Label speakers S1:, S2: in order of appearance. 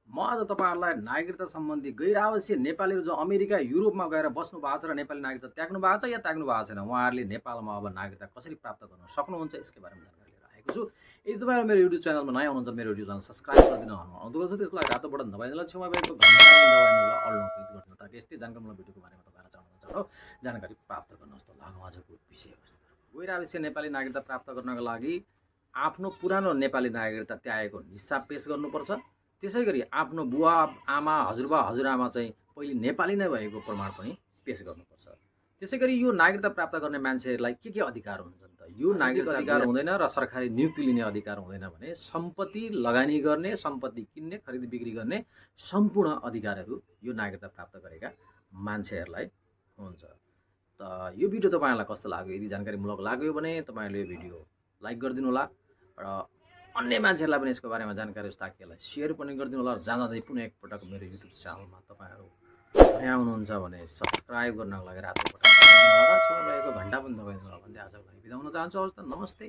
S1: म आज तपाईहरुलाई नागरिकता सम्बन्धी गैर-आवासीय नेपालीहरु जो अमेरिका, युरोपमा गएर बस्नु भएको छ र नेपाली नागरिकता त्याग्नु भएको छ या त्याग्नु भएको छैन, उहाँहरूले नेपालमा अब नागरिकता कसरी प्राप्त गर्न सक्नुहुन्छ यसकै बारेमा जानकारी लिएर आएको छु। यदि तपाईहरु मेरो युट्युब च्यानलमा नयाँ हुनुहुन्छ मेरो युट्युब च्यानल सब्स्क्राइब गरिदिन अनुरोध छ। त्यसको लागि रातो बटन दबाइदिनुला, छेउमा भएको घण्टा बटन दबाइदिनुला, अल मा क्लिक गरिदिनु ताकि यस्तै जानकारीमूलक भिडियोको बारेमा तपाईहरुलाई चाँडो जानकारी प्राप्त गर्न जस्तो लागौँ आजको विषयवस्तु। गैर-आवासीय नेपाली नागरिकता प्राप्त गर्नका लागि आफ्नो पुरानो नेपाली नागरिकता त्यागेको हिसाब पेश गर्नुपर्छ। त्यसैगरी आफ्नो बुवा आमा हजुरबा हजुरआमा चाहिँ पहिले नेपाली नै भएको प्रमाण पनि पेश गर्नुपर्छ। त्यसैगरी यो नागरिकता प्राप्त गर्ने मान्छेहरूलाई के अधिकार हुन्छन् त? यो नागरिक अधिकार हुँदैन र सरकारी नियुक्ति लिने अधिकार हुँदैन भने सम्पत्ति लगानी गर्ने, सम्पत्ति किन्ने, खरिद बिक्री गर्ने सम्पूर्ण अधिकारहरू यो नागरिकता प्राप्त गरेका मान्छेहरूलाई हुन्छ। त यो भिडियो तपाईहरुलाई कस्तो लाग्यो? यदि जानकारीमूलक लाग्यो भने तपाईहरुले यो भिडियो लाइक गरिदिनु होला र अन्य मान्छेहरूलाई पनि यसको बारेमा जानकारी होस् ताकि यसलाई शेयर पनि गरिदिनु होला र जाँदै पुनः एकपटक मेरो युट्युब च्यानलमा तपाईहरु नयाँ हुनुहुन्छ भने सब्स्क्राइब गर्नको लागि रातो बटन दबाइदिनु होला र छेउमा भएको घण्टा पनि दबाइदिनु होला भन्दै आजको लागि बिदा हुन चाहन्छु। हवस् त, नमस्ते।